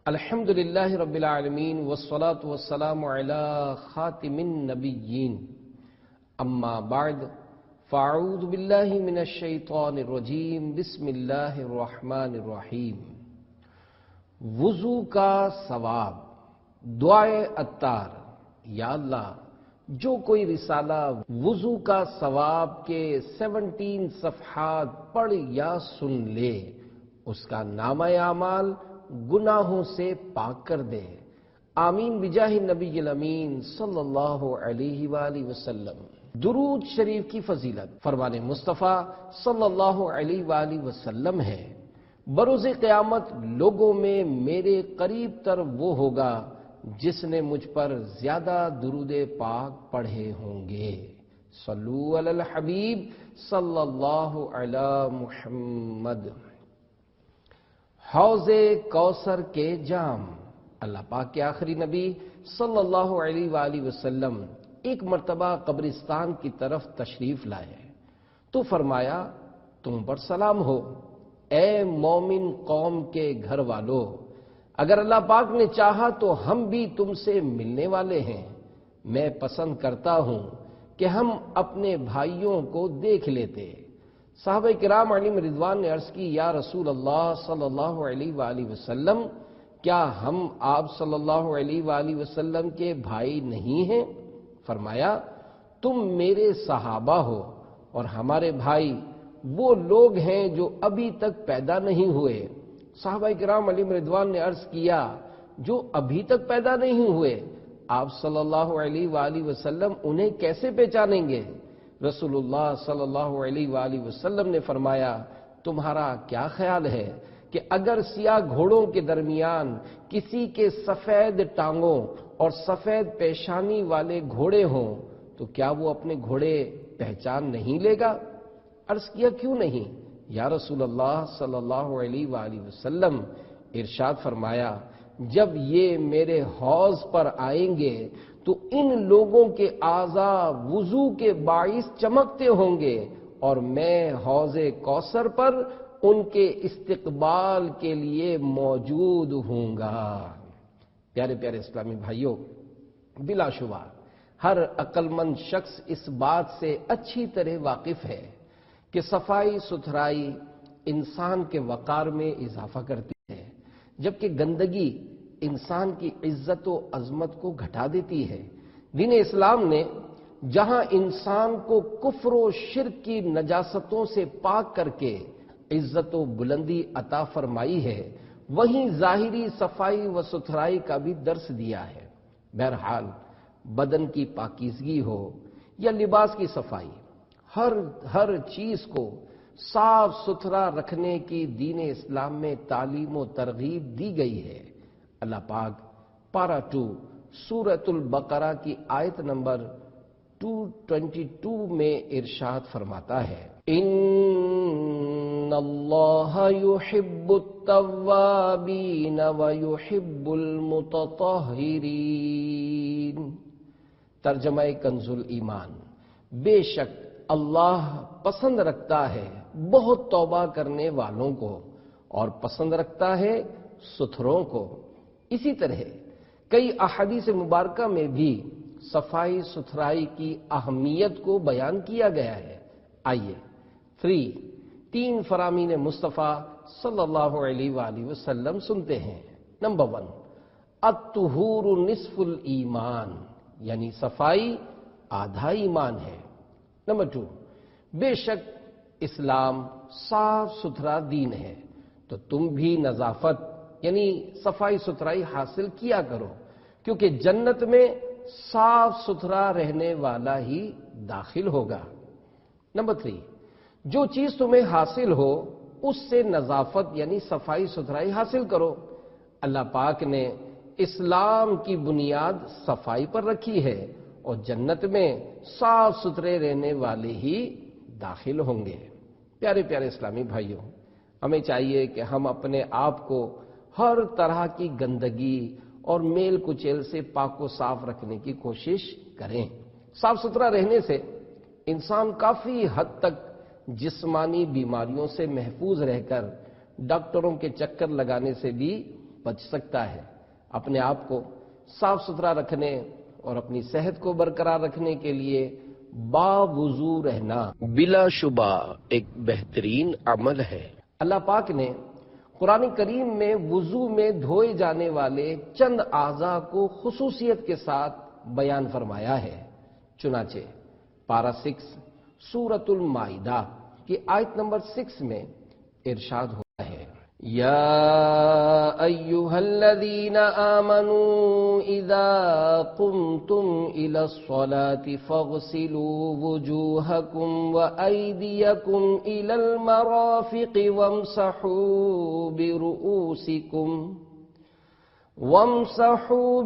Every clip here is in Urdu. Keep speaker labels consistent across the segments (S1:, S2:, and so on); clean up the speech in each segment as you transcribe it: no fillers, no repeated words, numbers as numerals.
S1: الحمد للہ رب العالمین والصلاة والسلام علی خاتم النبیین اما بعد فاعوذ باللہ من الشیطان الرجیم بسم اللہ الرحمن الرحیم۔ وضو کا ثواب، دعائے عطار۔ یا اللہ، جو کوئی رسالہ وضو کا ثواب کے 17 صفحات پڑھ یا سن لے، اس کا نامہ اعمال گناہوں سے پاک کر دے۔ آمین بجاہ نبی الامین صلی اللہ علیہ وآلہ وسلم۔ درود شریف کی فضیلت فرمان مصطفیٰ صلی اللہ علیہ وآلہ وسلم ہے، بروز قیامت لوگوں میں میرے قریب تر وہ ہوگا جس نے مجھ پر زیادہ درود پاک پڑھے ہوں گے۔ صلو علی الحبیب صلی اللہ علی محمد۔ حوض کوثر کے جام۔ اللہ پاک کے آخری نبی صلی اللہ علیہ وآلہ وسلم ایک مرتبہ قبرستان کی طرف تشریف لائے تو فرمایا، تم پر سلام ہو اے مومن قوم کے گھر والو، اگر اللہ پاک نے چاہا تو ہم بھی تم سے ملنے والے ہیں۔ میں پسند کرتا ہوں کہ ہم اپنے بھائیوں کو دیکھ لیتے۔ صحابہ کرام علیہم رضوان نے عرض کی، یا رسول اللہ صلی اللہ علیہ وآلہ وسلم، کیا ہم آپ صلی اللہ علیہ وآلہ وسلم کے بھائی نہیں ہیں؟ فرمایا، تم میرے صحابہ ہو اور ہمارے بھائی وہ لوگ ہیں جو ابھی تک پیدا نہیں ہوئے۔ صحابہ کرام علیہم رضوان نے عرض کیا، جو ابھی تک پیدا نہیں ہوئے، آپ صلی اللہ علیہ وآلہ وسلم انہیں کیسے پہچانیں گے؟ رسول اللہ صلی اللہ علیہ وآلہ وسلم نے فرمایا، تمہارا کیا خیال ہے کہ اگر سیاہ گھوڑوں کے درمیان کسی کے سفید ٹانگوں اور سفید پیشانی والے گھوڑے ہوں تو کیا وہ اپنے گھوڑے پہچان نہیں لے گا؟ عرض کیا، کیوں نہیں یا رسول اللہ صلی اللہ علیہ وآلہ وسلم؟ ارشاد فرمایا، جب یہ میرے حوض پر آئیں گے تو ان لوگوں کے اعضاء وضو کے باعث چمکتے ہوں گے اور میں حوض کوثر پر ان کے استقبال کے لیے موجود ہوں گا۔ پیارے پیارے اسلامی بھائیوں، بلا شبہ ہر عقل مند شخص اس بات سے اچھی طرح واقف ہے کہ صفائی ستھرائی انسان کے وقار میں اضافہ کرتی ہے، جبکہ گندگی انسان کی عزت و عظمت کو گھٹا دیتی ہے۔ دین اسلام نے جہاں انسان کو کفر و شرک کی نجاستوں سے پاک کر کے عزت و بلندی عطا فرمائی ہے، وہیں ظاہری صفائی و ستھرائی کا بھی درس دیا ہے۔ بہرحال بدن کی پاکیزگی ہو یا لباس کی صفائی، ہر چیز کو صاف ستھرا رکھنے کی دین اسلام میں تعلیم و ترغیب دی گئی ہے۔ اللہ پاک پارہ 2 سورۃ البقرہ کی آیت نمبر 222 میں ارشاد فرماتا ہے، ان اللہ یحب التوابین ویحب المتطہرین۔ ترجمہ کنز ایمان، بے شک اللہ پسند رکھتا ہے بہت توبہ کرنے والوں کو اور پسند رکھتا ہے ستھروں کو۔ اسی طرح کئی احادیث مبارکہ میں بھی صفائی ستھرائی کی اہمیت کو بیان کیا گیا ہے۔ آئیے 3 فرامین مصطفیٰ صلی اللہ علیہ وآلہ وسلم سنتے ہیں۔ نمبر 1، الطہور نصف الایمان، یعنی صفائی آدھا ایمان ہے۔ نمبر 2، بے شک اسلام صاف ستھرا دین ہے تو تم بھی نظافت یعنی صفائی ستھرائی حاصل کیا کرو، کیونکہ جنت میں صاف ستھرا رہنے والا ہی داخل ہوگا۔ نمبر 3، جو چیز تمہیں حاصل ہو اس سے نظافت یعنی صفائی ستھرائی حاصل کرو۔ اللہ پاک نے اسلام کی بنیاد صفائی پر رکھی ہے اور جنت میں صاف ستھرے رہنے والے ہی داخل ہوں گے۔ پیارے پیارے اسلامی بھائیوں، ہمیں چاہیے کہ ہم اپنے آپ کو ہر طرح کی گندگی اور میل کچیل سے پاک و صاف رکھنے کی کوشش کریں۔ صاف ستھرا رہنے سے انسان کافی حد تک جسمانی بیماریوں سے محفوظ رہ کر ڈاکٹروں کے چکر لگانے سے بھی بچ سکتا ہے۔ اپنے آپ کو صاف ستھرا رکھنے اور اپنی صحت کو برقرار رکھنے کے لیے باوضو رہنا بلا شبہ ایک بہترین عمل ہے۔ اللہ پاک نے قرآن کریم میں وضو میں دھوئے جانے والے چند اعضاء کو خصوصیت کے ساتھ بیان فرمایا ہے۔ چنانچہ پارہ 6 سورۃ المائدہ کی آیت نمبر 6 میں ارشاد ہوتا ہے، یا ایھا الذین آمنوا اذا قمتم الی الصلاة فاغسلوا وجوہکم وایدیکم الی المرافق وامسحوا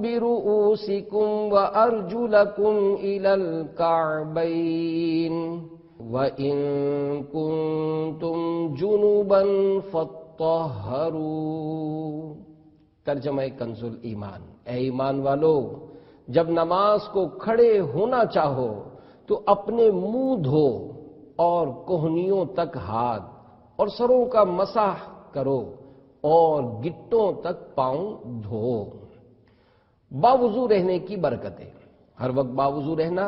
S1: برؤوسکم وارجلکم الی الکعبین وَإِن كُنتُمْ جُنُبًا فَاطَّهَّرُوا۔ ترجمہ کنز الایمان، اے ایمان والو، جب نماز کو کھڑے ہونا چاہو تو اپنے منہ دھو اور کوہنیوں تک ہاتھ اور سروں کا مسح کرو اور گٹوں تک پاؤں دھو۔ باوضو رہنے کی برکتیں۔ ہر وقت باوضو رہنا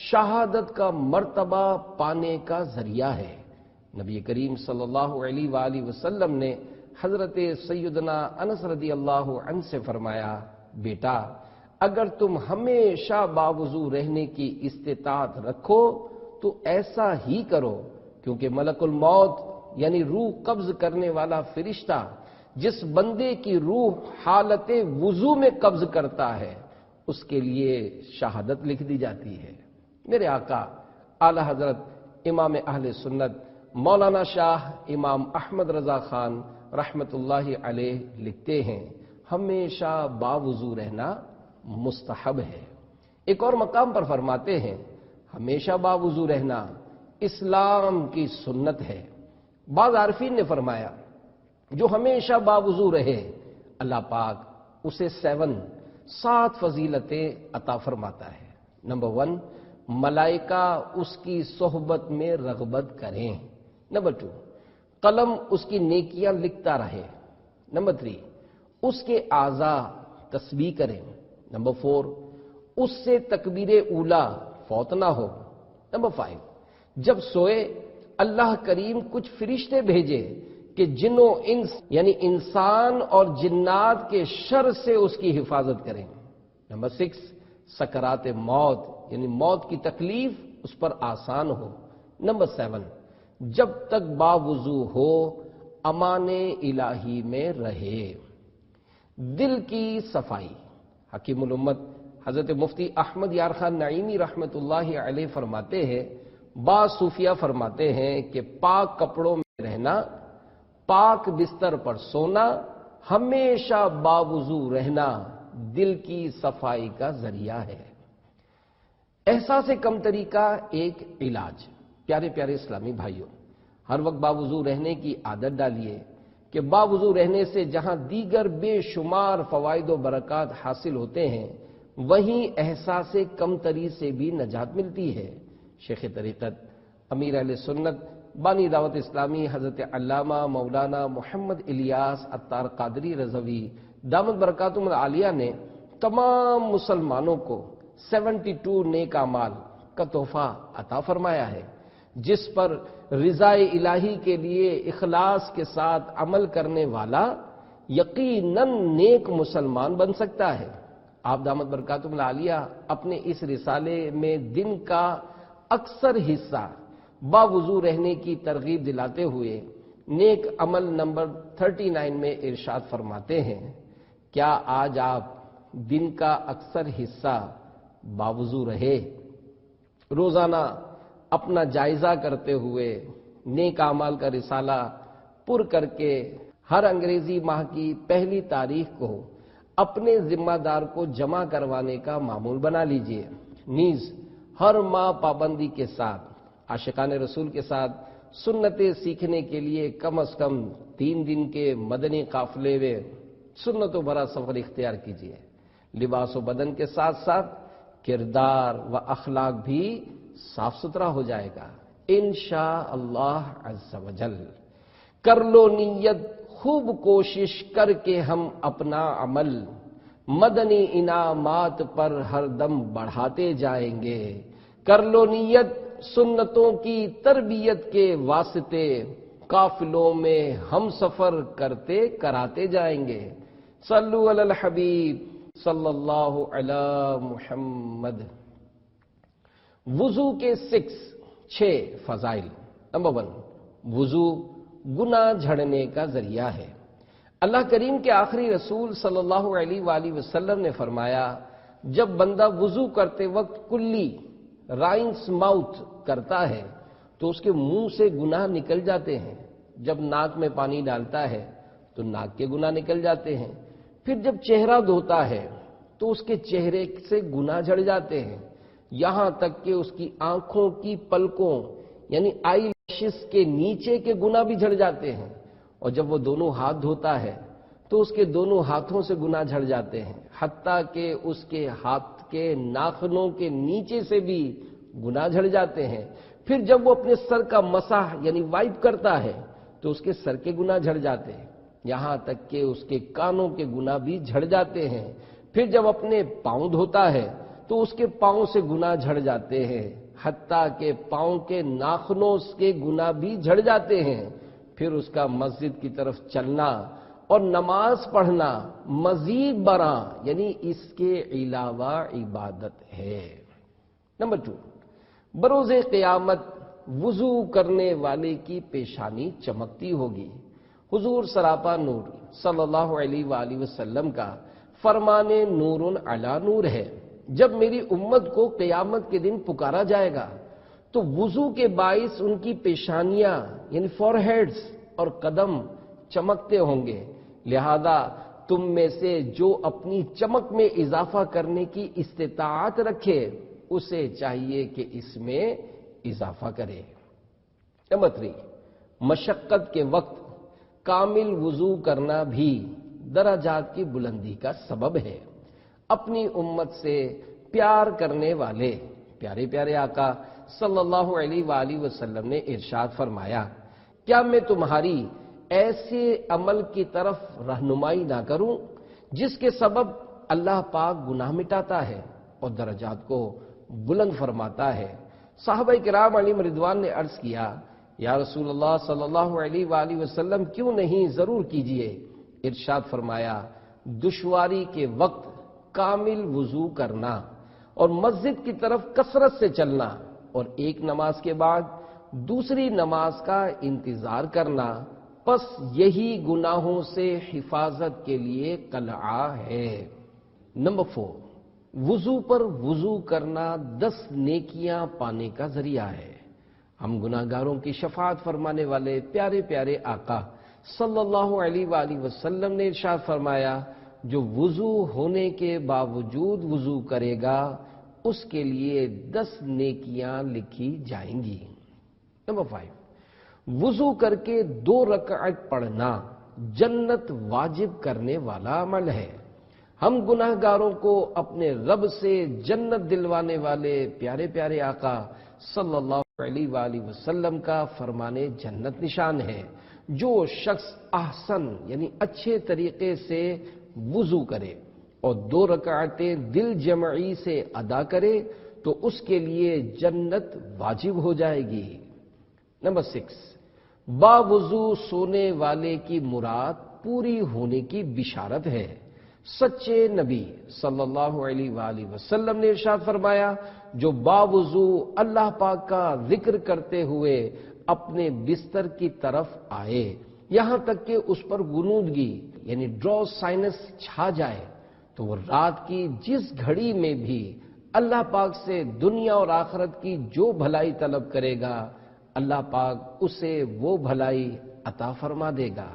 S1: شہادت کا مرتبہ پانے کا ذریعہ ہے۔ نبی کریم صلی اللہ علیہ وآلہ وسلم نے حضرت سیدنا انس رضی اللہ عنہ سے فرمایا، بیٹا اگر تم ہمیشہ باوضو رہنے کی استطاعت رکھو تو ایسا ہی کرو، کیونکہ ملک الموت یعنی روح قبض کرنے والا فرشتہ جس بندے کی روح حالت وضو میں قبض کرتا ہے اس کے لیے شہادت لکھ دی جاتی ہے۔ میرے آقا اعلی حضرت امام اہل سنت مولانا شاہ امام احمد رضا خان رحمت اللہ علیہ لکھتے ہیں، ہمیشہ باوضو رہنا مستحب ہے۔ ایک اور مقام پر فرماتے ہیں، ہمیشہ باوضو رہنا اسلام کی سنت ہے۔ بعض عارفین نے فرمایا، جو ہمیشہ باوضو رہے اللہ پاک اسے 7 فضیلتیں عطا فرماتا ہے۔ نمبر 1، ملائکہ اس کی صحبت میں رغبت کریں۔ نمبر 2، قلم اس کی نیکیاں لکھتا رہے۔ نمبر 3، اس کے اعضاء تسبیح کریں۔ نمبر 4، اس سے تکبیر اولا فوت نہ ہو۔ نمبر 5، جب سوئے اللہ کریم کچھ فرشتے بھیجے کہ جن و انس یعنی انسان اور جنات کے شر سے اس کی حفاظت کریں۔ نمبر 6، سکرات موت یعنی موت کی تکلیف اس پر آسان ہو۔ نمبر 7، جب تک باوضو ہو امان الہی میں رہے۔ دل کی صفائی۔ حکیم الامت حضرت مفتی احمد یار خان نعیمی رحمت اللہ علیہ فرماتے ہیں، بعض صوفیہ فرماتے ہیں کہ پاک کپڑوں میں رہنا، پاک بستر پر سونا، ہمیشہ باوضو رہنا دل کی صفائی کا ذریعہ ہے۔ احساس کمتری کا ایک علاج۔ پیارے پیارے اسلامی بھائیوں، ہر وقت باوضو رہنے کی عادت ڈالیے کہ باوضو رہنے سے جہاں دیگر بے شمار فوائد و برکات حاصل ہوتے ہیں وہیں احساس کمتری سے بھی نجات ملتی ہے۔ شیخ طریقت امیر اہل سنت بانی دعوت اسلامی حضرت علامہ مولانا محمد الیاس عطار قادری رضوی دامت برکاتہم العالیہ نے تمام مسلمانوں کو 72 نیک اعمال کا تحفہ عطا فرمایا ہے، جس پر رضا الہی کے لیے اخلاص کے ساتھ عمل کرنے والا یقیناً نیک مسلمان بن سکتا ہے۔ آپ دامت برکاتہم العالیہ اپنے اس رسالے میں دن کا اکثر حصہ باوضو رہنے کی ترغیب دلاتے ہوئے نیک عمل نمبر 39 میں ارشاد فرماتے ہیں، کیا آج آپ دن کا اکثر حصہ باوضو رہے؟ روزانہ اپنا جائزہ کرتے ہوئے نیک اعمال کا رسالہ پر کر کے ہر انگریزی ماہ کی پہلی تاریخ کو اپنے ذمہ دار کو جمع کروانے کا معمول بنا لیجئے۔ نیز ہر ماہ پابندی کے ساتھ عاشقان رسول کے ساتھ سنتیں سیکھنے کے لیے کم از کم 3 دن کے مدنی قافلے میں سنتوں بھرا سفر اختیار کیجیے۔ لباس و بدن کے ساتھ ساتھ کردار و اخلاق بھی صاف ستھرا ہو جائے گا انشاءاللہ عز و جل۔ کر لو نیت خوب کوشش کر کے ہم اپنا عمل مدنی انعامات پر ہر دم بڑھاتے جائیں گے۔ کر لو نیت سنتوں کی تربیت کے واسطے، قافلوں میں ہم سفر کرتے کراتے جائیں گے۔ صلو علی الحبیب صلی اللہ علی محمد۔ وضو کے 6 فضائل۔ نمبر 1، وضو گناہ جھڑنے کا ذریعہ ہے۔ اللہ کریم کے آخری رسول صلی اللہ علیہ وآلہ وسلم نے فرمایا، جب بندہ وضو کرتے وقت کلی رائنس ماؤتھ کرتا ہے تو اس کے منہ سے گناہ نکل جاتے ہیں۔ جب ناک میں پانی ڈالتا ہے تو ناک کے گناہ نکل جاتے ہیں۔ پھر جب چہرہ دھوتا ہے تو اس کے چہرے سے گناہ جھڑ جاتے ہیں، یہاں تک کہ اس کی آنکھوں کی پلکوں یعنی آئی لیشز کے نیچے کے گناہ بھی جھڑ جاتے ہیں۔ اور جب وہ دونوں ہاتھ دھوتا ہے تو اس کے دونوں ہاتھوں سے گناہ جھڑ جاتے ہیں، حتیٰ کہ اس کے ہاتھ کے ناخنوں کے نیچے سے بھی گناہ جھڑ جاتے ہیں۔ پھر جب وہ اپنے سر کا مسح یعنی وائپ کرتا ہے تو اس کے سر کے گناہ جھڑ جاتے ہیں، یہاں تک کہ اس کے کانوں کے گناہ بھی جھڑ جاتے ہیں۔ پھر جب اپنے پاؤں دھوتا ہے تو اس کے پاؤں سے گناہ جھڑ جاتے ہیں، حتیٰ کہ پاؤں کے ناخنوں کے گناہ بھی جھڑ جاتے ہیں۔ پھر اس کا مسجد کی طرف چلنا اور نماز پڑھنا مزید برآں یعنی اس کے علاوہ عبادت ہے۔ نمبر 2، بروز قیامت وضو کرنے والے کی پیشانی چمکتی ہوگی۔ حضور سراپا نور صلی اللہ علیہ وآلہ وسلم کا فرمان نور علی نور ہے۔ جب میری امت کو قیامت کے دن پکارا جائے گا تو وضو کے باعث ان کی پیشانیاں یعنی فور ہیڈز اور قدم چمکتے ہوں گے، لہذا تم میں سے جو اپنی چمک میں اضافہ کرنے کی استطاعت رکھے اسے چاہیے کہ اس میں اضافہ کرے۔ نمبر 3، مشقت کے وقت کامل وضو کرنا بھی درجات کی بلندی کا سبب ہے۔ اپنی امت سے پیار کرنے والے پیارے پیارے آقا صلی اللہ علیہ وآلہ وسلم نے ارشاد فرمایا، کیا میں تمہاری ایسے عمل کی طرف رہنمائی نہ کروں جس کے سبب اللہ پاک گناہ مٹاتا ہے اور درجات کو بلند فرماتا ہے؟ صحابہ کرام علیہم رضوان نے عرض کیا، یا رسول اللہ صلی اللہ علیہ وآلہ وسلم کیوں نہیں، ضرور کیجئے۔ ارشاد فرمایا، دشواری کے وقت کامل وضو کرنا اور مسجد کی طرف کثرت سے چلنا اور ایک نماز کے بعد دوسری نماز کا انتظار کرنا، پس یہی گناہوں سے حفاظت کے لیے قلعہ ہے۔ نمبر 4، وضو پر وضو کرنا 10 نیکیاں پانے کا ذریعہ ہے۔ ہم گناہ گاروں کی شفاعت فرمانے والے پیارے پیارے آقا صلی اللہ علیہ وآلہ وسلم نے ارشاد فرمایا، جو وضو ہونے کے باوجود وضو کرے گا اس کے لیے 10 نیکیاں لکھی جائیں گی۔ نمبر 5، وضو کر کے 2 رکعت پڑھنا جنت واجب کرنے والا عمل ہے۔ ہم گناہ گاروں کو اپنے رب سے جنت دلوانے والے پیارے پیارے آقا صلی اللہ علیہ وآلہ وسلم کا فرمان جنت نشان ہے۔ جو شخص احسن یعنی اچھے طریقے سے وضو کرے اور 2 رکعتیں دل جمعی سے ادا کرے تو اس کے لیے جنت واجب ہو جائے گی۔ نمبر 6، باوضو سونے والے کی مراد پوری ہونے کی بشارت ہے۔ سچے نبی صلی اللہ علیہ وآلہ وسلم نے ارشاد فرمایا، جو باوضو اللہ پاک کا ذکر کرتے ہوئے اپنے بستر کی طرف آئے یہاں تک کہ اس پر غنودگی یعنی ڈرو سائنس چھا جائے تو وہ رات کی جس گھڑی میں بھی اللہ پاک سے دنیا اور آخرت کی جو بھلائی طلب کرے گا اللہ پاک اسے وہ بھلائی عطا فرما دے گا۔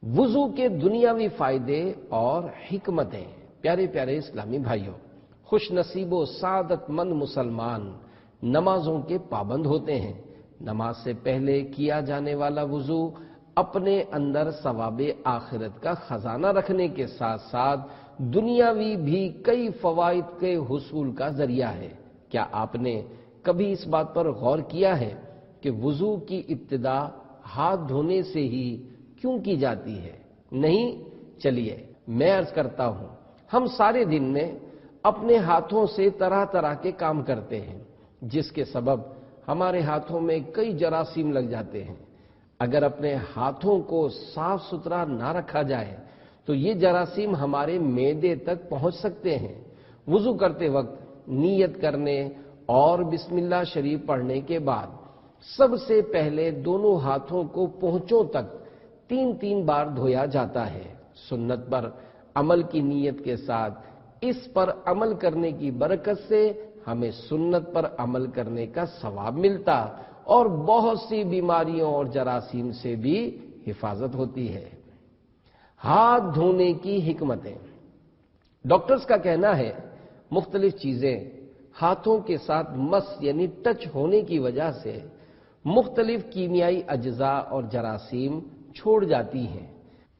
S1: وضو کے دنیاوی فائدے اور حکمتیں۔ پیارے پیارے اسلامی بھائیوں، خوش نصیب و سعادت مند مسلمان نمازوں کے پابند ہوتے ہیں۔ نماز سے پہلے کیا جانے والا وضو اپنے اندر ثواب آخرت کا خزانہ رکھنے کے ساتھ ساتھ دنیاوی بھی کئی فوائد کے حصول کا ذریعہ ہے۔ کیا آپ نے کبھی اس بات پر غور کیا ہے کہ وضو کی ابتدا ہاتھ دھونے سے ہی کیوں کی جاتی ہے؟ نہیں، چلیے میں عرض کرتا ہوں، ہم سارے دن میں اپنے ہاتھوں سے طرح طرح کے کام کرتے ہیں، جس کے سبب ہمارے ہاتھوں میں کئی جراثیم لگ جاتے ہیں۔ اگر اپنے ہاتھوں کو صاف ستھرا نہ رکھا جائے تو یہ جراثیم ہمارے معدے تک پہنچ سکتے ہیں۔ وضو کرتے وقت نیت کرنے اور بسم اللہ شریف پڑھنے کے بعد سب سے پہلے دونوں ہاتھوں کو پونچھوں تک 3 بار دھویا جاتا ہے۔ سنت پر عمل کی نیت کے ساتھ اس پر عمل کرنے کی برکت سے ہمیں سنت پر عمل کرنے کا ثواب ملتا اور بہت سی بیماریوں اور جراثیم سے بھی حفاظت ہوتی ہے۔ ہاتھ دھونے کی حکمتیں۔ ڈاکٹرز کا کہنا ہے مختلف چیزیں ہاتھوں کے ساتھ مس یعنی ٹچ ہونے کی وجہ سے مختلف کیمیائی اجزاء اور جراثیم چھوڑ جاتی ہیں۔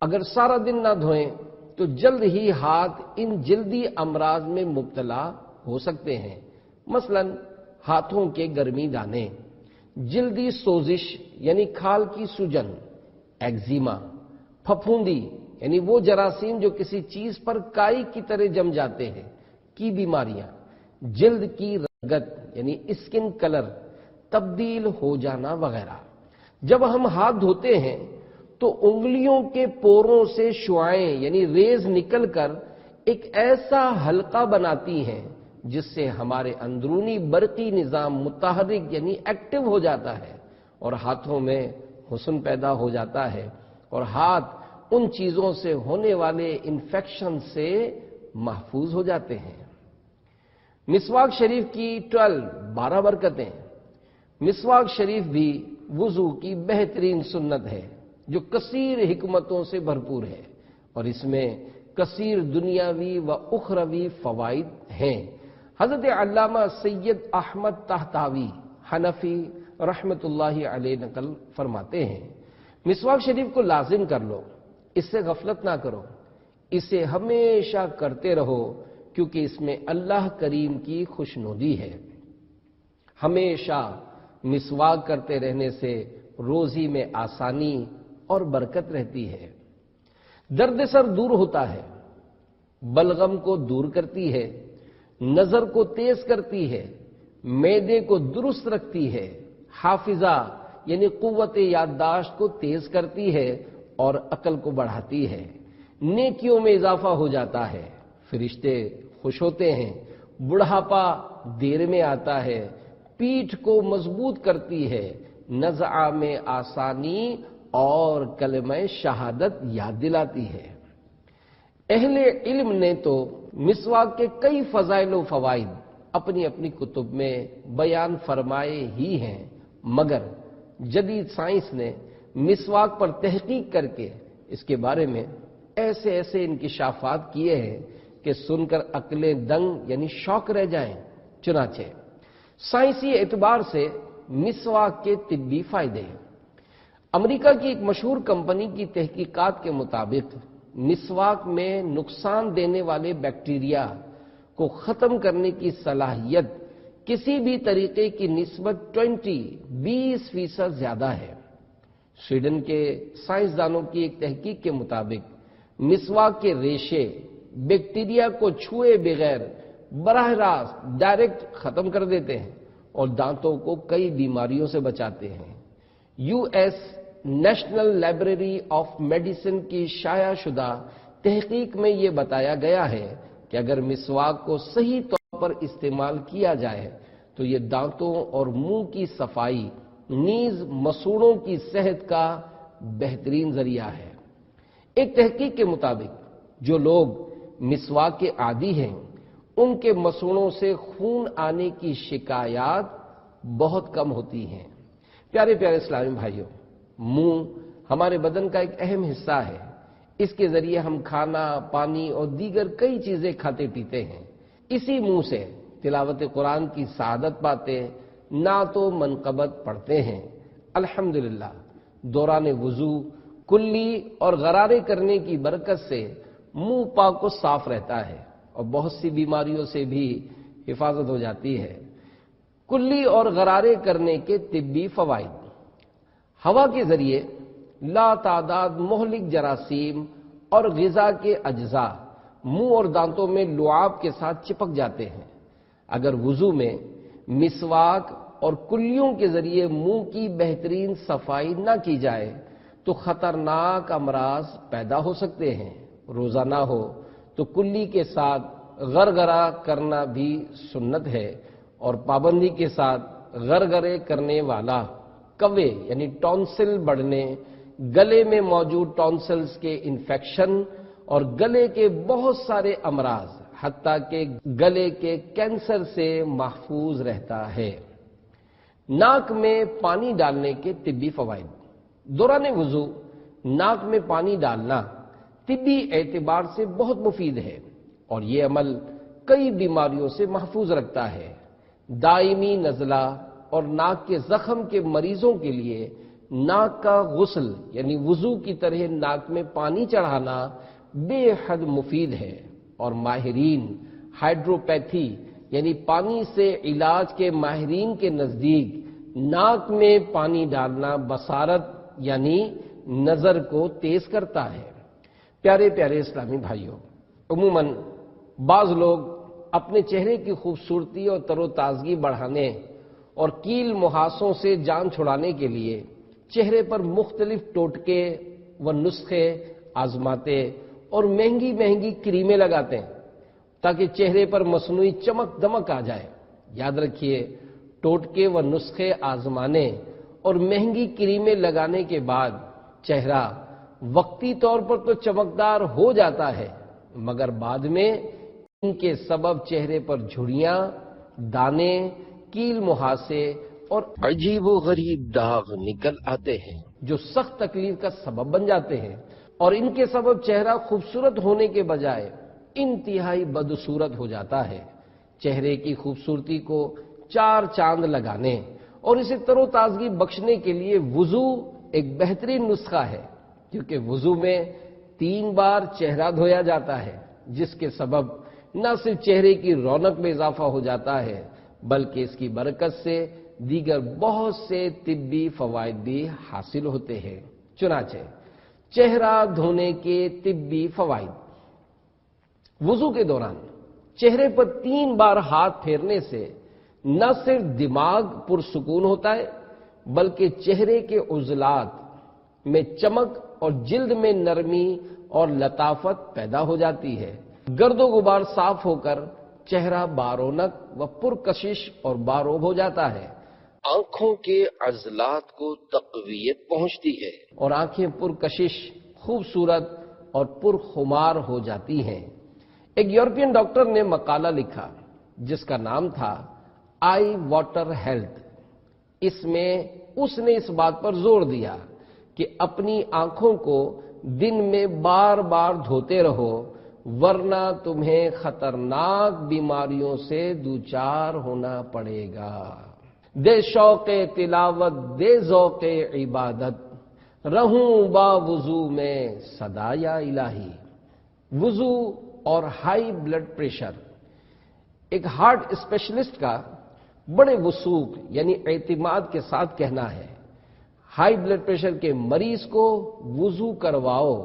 S1: اگر سارا دن نہ دھوئیں تو جلد ہی ہاتھ ان جلدی امراض میں مبتلا ہو سکتے ہیں، مثلا ہاتھوں کے گرمی دانے، جلدی سوزش یعنی کھال کی سوجن، ایگزیما، پھپھوندی یعنی وہ جراثیم جو کسی چیز پر کائی کی طرح جم جاتے ہیں کی بیماریاں، جلد کی رنگت یعنی اسکن کلر تبدیل ہو جانا وغیرہ۔ جب ہم ہاتھ دھوتے ہیں تو انگلیوں کے پوروں سے شعاعیں یعنی ریز نکل کر ایک ایسا حلقہ بناتی ہیں جس سے ہمارے اندرونی برقی نظام متحرک یعنی ایکٹیو ہو جاتا ہے اور ہاتھوں میں حسن پیدا ہو جاتا ہے اور ہاتھ ان چیزوں سے ہونے والے انفیکشن سے محفوظ ہو جاتے ہیں۔ مسواک شریف کی 12 برکتیں۔ مسواک شریف بھی وضو کی بہترین سنت ہے جو کثیر حکمتوں سے بھرپور ہے اور اس میں کثیر دنیاوی و اخروی فوائد ہیں۔ حضرت علامہ سید احمد طہطاوی حنفی رحمت اللہ علیہ نقل فرماتے ہیں، مسواک شریف کو لازم کر لو، اس سے غفلت نہ کرو، اسے ہمیشہ کرتے رہو کیونکہ اس میں اللہ کریم کی خوشنودی ہے۔ ہمیشہ مسواک کرتے رہنے سے روزی میں آسانی اور برکت رہتی ہے، درد سر دور ہوتا ہے، بلغم کو دور کرتی ہے، نظر کو تیز کرتی ہے، معدے کو درست رکھتی ہے، حافظہ یعنی قوت یادداشت کو تیز کرتی ہے اور عقل کو بڑھاتی ہے، نیکیوں میں اضافہ ہو جاتا ہے، فرشتے خوش ہوتے ہیں، بڑھاپا دیر میں آتا ہے، پیٹھ کو مضبوط کرتی ہے، نزعہ میں آسانی اور کلمہ شہادت یاد دلاتی ہے۔ اہل علم نے تو مسواک کے کئی فضائل و فوائد اپنی اپنی کتب میں بیان فرمائے ہی ہیں، مگر جدید سائنس نے مسواک پر تحقیق کر کے اس کے بارے میں ایسے انکشافات کیے ہیں کہ سن کر عقلیں دنگ یعنی شوق رہ جائیں۔ چنانچہ سائنسی اعتبار سے مسواک کے طبی فائدے ہیں۔ امریکہ کی ایک مشہور کمپنی کی تحقیقات کے مطابق مسواک میں نقصان دینے والے بیکٹیریا کو ختم کرنے کی صلاحیت کسی بھی طریقے کی نسبت 20% زیادہ ہے۔ سویڈن کے سائنسدانوں کی ایک تحقیق کے مطابق مسواک کے ریشے بیکٹیریا کو چھوئے بغیر براہ راست ڈائریکٹ ختم کر دیتے ہیں اور دانتوں کو کئی بیماریوں سے بچاتے ہیں۔ US national library of medicine کی شائع شدہ تحقیق میں یہ بتایا گیا ہے کہ اگر مسواک کو صحیح طور پر استعمال کیا جائے تو یہ دانتوں اور منہ کی صفائی نیز مسوڑوں کی صحت کا بہترین ذریعہ ہے۔ ایک تحقیق کے مطابق جو لوگ مسواک کے عادی ہیں ان کے مسوڑوں سے خون آنے کی شکایات بہت کم ہوتی ہیں۔ پیارے پیارے اسلامی بھائیوں، منہ ہمارے بدن کا ایک اہم حصہ ہے، اس کے ذریعے ہم کھانا، پانی اور دیگر کئی چیزیں کھاتے پیتے ہیں۔ اسی منہ سے تلاوت قرآن کی سعادت پاتے، نعت و منقبت پڑھتے ہیں۔ الحمدللہ دوران وضو کلی اور غرارے کرنے کی برکت سے منہ پاک و صاف رہتا ہے اور بہت سی بیماریوں سے بھی حفاظت ہو جاتی ہے۔ کلی اور غرارے کرنے کے طبی فوائد۔ ہوا کے ذریعے لا تعداد مہلک جراثیم اور غذا کے اجزاء منہ اور دانتوں میں لعاب کے ساتھ چپک جاتے ہیں۔ اگر وضو میں مسواک اور کلیوں کے ذریعے منہ کی بہترین صفائی نہ کی جائے تو خطرناک امراض پیدا ہو سکتے ہیں۔ روزہ نہ ہو تو کلی کے ساتھ غرغرہ کرنا بھی سنت ہے، اور پابندی کے ساتھ غرغرے کرنے والا کوے یعنی ٹونسل بڑھنے، گلے میں موجود ٹونسلز کے انفیکشن اور گلے کے بہت سارے امراض حتیٰ کہ گلے کے کینسر سے محفوظ رہتا ہے۔ ناک میں پانی ڈالنے کے طبی فوائد۔ دوران وضو ناک میں پانی ڈالنا طبی اعتبار سے بہت مفید ہے، اور یہ عمل کئی بیماریوں سے محفوظ رکھتا ہے۔ دائمی نزلہ اور ناک کے زخم کے مریضوں کے لیے ناک کا غسل یعنی وضو کی طرح ناک میں پانی چڑھانا بے حد مفید ہے، اور ماہرین ہائیڈروپیتھی یعنی پانی سے علاج کے ماہرین کے نزدیک ناک میں پانی ڈالنا بصارت یعنی نظر کو تیز کرتا ہے۔ پیارے پیارے اسلامی بھائیوں، عموماً بعض لوگ اپنے چہرے کی خوبصورتی اور تر و تازگی بڑھانے اور کیل محاسوں سے جان چھڑانے کے لیے چہرے پر مختلف ٹوٹکے و نسخے آزماتے اور مہنگی مہنگی کریمیں لگاتے ہیں تاکہ چہرے پر مصنوعی چمک دمک آ جائے۔ یاد رکھیے، ٹوٹکے و نسخے آزمانے اور مہنگی کریمیں لگانے کے بعد چہرہ وقتی طور پر تو چمکدار ہو جاتا ہے، مگر بعد میں ان کے سبب چہرے پر جھریاں، دانے، کیل مہاسے اور عجیب و غریب داغ نکل آتے ہیں جو سخت تکلیف کا سبب بن جاتے ہیں، اور ان کے سبب چہرہ خوبصورت ہونے کے بجائے انتہائی بدصورت ہو جاتا ہے۔ چہرے کی خوبصورتی کو چار چاند لگانے اور اسے تر و تازگی بخشنے کے لیے وضو ایک بہترین نسخہ ہے، کیونکہ وضو میں 3 بار چہرہ دھویا جاتا ہے، جس کے سبب نہ صرف چہرے کی رونق میں اضافہ ہو جاتا ہے بلکہ اس کی برکت سے دیگر بہت سے طبی فوائد بھی حاصل ہوتے ہیں۔ چنانچہ چہرہ دھونے کے طبی فوائد۔ وضو کے دوران چہرے پر 3 بار ہاتھ پھیرنے سے نہ صرف دماغ پرسکون ہوتا ہے بلکہ چہرے کے عضلات میں چمک اور جلد میں نرمی اور لطافت پیدا ہو جاتی ہے۔ گرد و غبار صاف ہو کر چہرہ بارونق و پرکشش اور باروب ہو جاتا ہے۔ آنکھوں کے عضلات کو تقویت پہنچتی ہے اور آنکھیں پرکشش، خوبصورت اور پرخمار ہو جاتی ہیں۔ ایک یورپین ڈاکٹر نے مقالہ لکھا جس کا نام تھا آئی واٹر ہیلتھ۔ اس میں اس نے اس بات پر زور دیا کہ اپنی آنکھوں کو دن میں بار بار دھوتے رہو، ورنہ تمہیں خطرناک بیماریوں سے دوچار ہونا پڑے گا۔ دے شوق تلاوت دے ذوق عبادت، رہوں با وضو میں صدا یا الہی۔ وضو اور ہائی بلڈ پریشر۔ ایک ہارٹ اسپیشلسٹ کا بڑے وثوق یعنی اعتماد کے ساتھ کہنا ہے، ہائی بلڈ پریشر کے مریض کو وضو کرواؤ،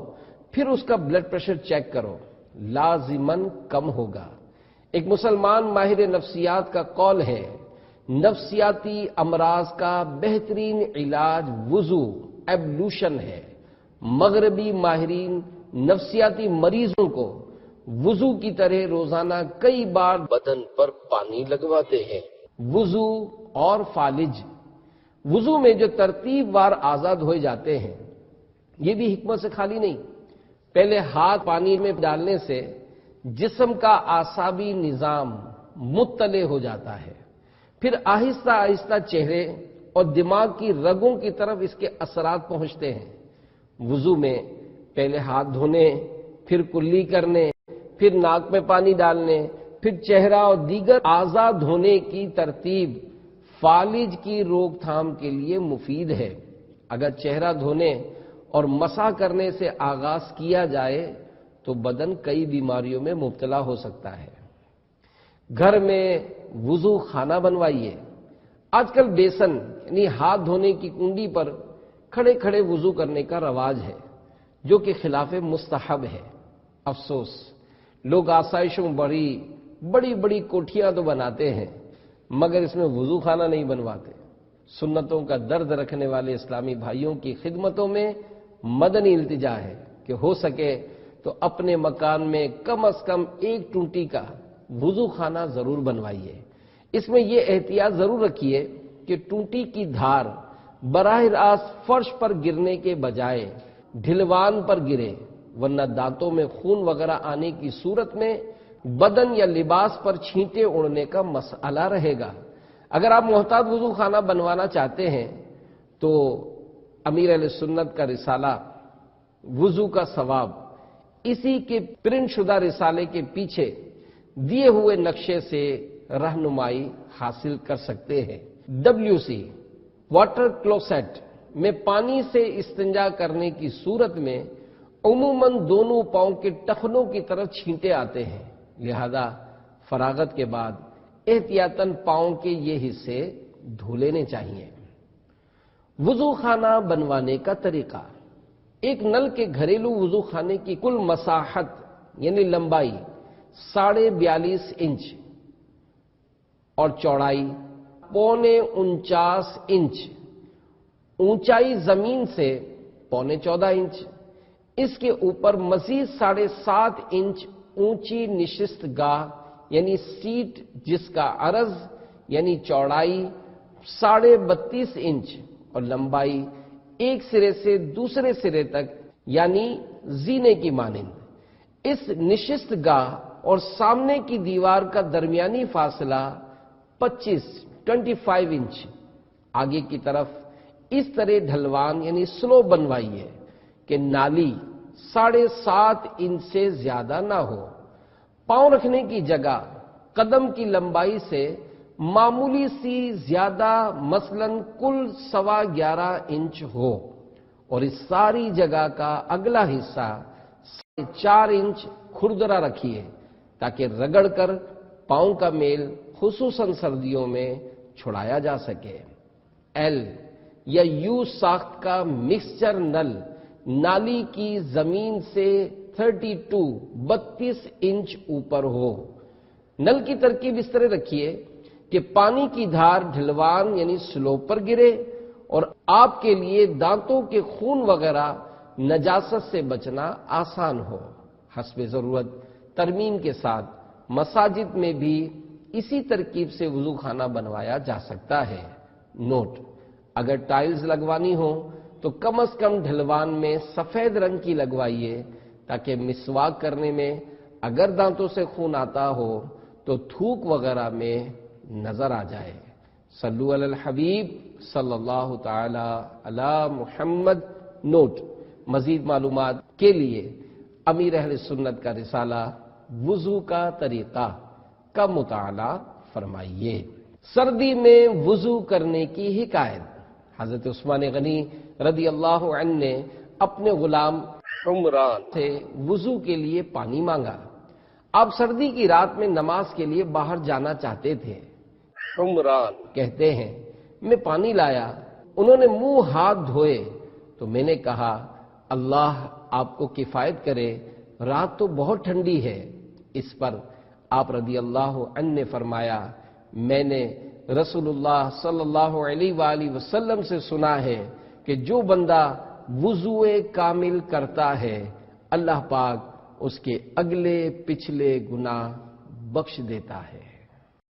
S1: پھر اس کا بلڈ پریشر چیک کرو، لازماً کم ہوگا۔ ایک مسلمان ماہر نفسیات کا قول ہے، نفسیاتی امراض کا بہترین علاج وضو ایبلوشن ہے۔ مغربی ماہرین نفسیاتی مریضوں کو وضو کی طرح روزانہ کئی بار بدن پر پانی لگواتے ہیں۔ وضو اور فالج۔ وضو میں جو ترتیب وار آزاد ہوئے جاتے ہیں یہ بھی حکمت سے خالی نہیں۔ پہلے ہاتھ پانی میں ڈالنے سے جسم کا اعصابی نظام مطلع ہو جاتا ہے، پھر آہستہ آہستہ چہرے اور دماغ کی رگوں کی طرف اس کے اثرات پہنچتے ہیں۔ وضو میں پہلے ہاتھ دھونے، پھر کلی کرنے، پھر ناک میں پانی ڈالنے، پھر چہرہ اور دیگر اعضاء دھونے کی ترتیب فالج کی روک تھام کے لیے مفید ہے۔ اگر چہرہ دھونے اور مسح کرنے سے آغاز کیا جائے تو بدن کئی بیماریوں میں مبتلا ہو سکتا ہے۔ گھر میں وضو خانہ بنوائیے۔ آج کل بیسن یعنی ہاتھ دھونے کی کنڈی پر کھڑے کھڑے وضو کرنے کا رواج ہے جو کہ خلاف مستحب ہے۔ افسوس، لوگ آسائشوں بڑی بڑی کوٹھیاں تو بناتے ہیں مگر اس میں وضو خانہ نہیں بنواتے۔ سنتوں کا درد رکھنے والے اسلامی بھائیوں کی خدمتوں میں مدنی التجا ہے کہ ہو سکے تو اپنے مکان میں کم از کم ایک ٹونٹی کا وضو خانہ ضرور بنوائیے۔ اس میں یہ احتیاط ضرور رکھیے کہ ٹونٹی کی دھار براہ راست فرش پر گرنے کے بجائے ڈھلوان پر گرے، ورنہ دانتوں میں خون وغیرہ آنے کی صورت میں بدن یا لباس پر چھینٹے اڑنے کا مسئلہ رہے گا۔ اگر آپ محتاط وضو خانہ بنوانا چاہتے ہیں تو امیر اہل سنت کا رسالہ وضو کا ثواب اسی کے پرنٹ شدہ رسالے کے پیچھے دیے ہوئے نقشے سے رہنمائی حاصل کر سکتے ہیں۔ WC واٹر کلوسیٹ میں پانی سے استنجا کرنے کی صورت میں عموماً دونوں پاؤں کے ٹخنوں کی طرف چھینٹے آتے ہیں، لہذا فراغت کے بعد احتیاطاً پاؤں کے یہ حصے دھو لینے چاہیے۔ وضو خانہ بنوانے کا طریقہ۔ ایک نل کے گھریلو وضو خانے کی کل مساحت یعنی لمبائی 42.5 انچ اور چوڑائی 49.25 انچ، اونچائی زمین سے 14.25 انچ، اس کے اوپر مزید 7.5 انچ اونچی نشست گاہ یعنی سیٹ جس کا عرض یعنی چوڑائی 32.5 انچ اور لمبائی ایک سرے سے دوسرے سرے تک یعنی زینے کی مانند۔ اس نشست گاہ اور سامنے کی دیوار کا درمیانی فاصلہ 25 انچ۔ آگے کی طرف اس طرح ڈھلوان یعنی سلو بنوائیے کہ نالی 7.5 انچ سے زیادہ نہ ہو۔ پاؤں رکھنے کی جگہ قدم کی لمبائی سے معمولی سی زیادہ، مثلاً کل 11.25 انچ ہو، اور اس ساری جگہ کا اگلا حصہ 4 انچ کھردرا رکھیے تاکہ رگڑ کر پاؤں کا میل خصوصاً سردیوں میں چھڑایا جا سکے۔ L یا U ساخت کا مکسچر نل نالی کی زمین سے 32 انچ اوپر ہو۔ نل کی ترکیب اس طرح رکھیے کہ پانی کی دھار ڈھلوان یعنی سلوپ پر گرے اور آپ کے لیے دانتوں کے خون وغیرہ نجاست سے بچنا آسان ہو۔ حسب ضرورت ترمیم کے ساتھ مساجد میں بھی اسی ترکیب سے وضو خانہ بنوایا جا سکتا ہے۔ نوٹ: اگر ٹائلز لگوانی ہو تو کم از کم ڈھلوان میں سفید رنگ کی لگوائیے تاکہ مسواک کرنے میں اگر دانتوں سے خون آتا ہو تو تھوک وغیرہ میں نظر آ جائے۔ صلو علی الحبیب صلی اللہ تعالی علی محمد۔ نوٹ: مزید معلومات کے لیے امیر اہل سنت کا رسالہ وضو کا طریقہ کا مطالعہ فرمائیے۔ سردی میں وضو کرنے کی حکایت۔ حضرت عثمان غنی رضی اللہ عنہ نے اپنے غلام عمران سے وضو کے لیے پانی مانگا۔ آپ سردی کی رات میں نماز کے لیے باہر جانا چاہتے تھے۔ عمران کہتے ہیں میں پانی لایا، انہوں نے منہ ہاتھ دھوئے تو میں نے کہا اللہ آپ کو کفایت کرے، رات تو بہت ٹھنڈی ہے۔ اس پر آپ رضی اللہ عنہ نے فرمایا میں نے رسول اللہ صلی اللہ علیہ وآلہ وسلم سے سنا ہے کہ جو بندہ وضو کامل کرتا ہے اللہ پاک اس کے اگلے پچھلے گناہ بخش دیتا ہے۔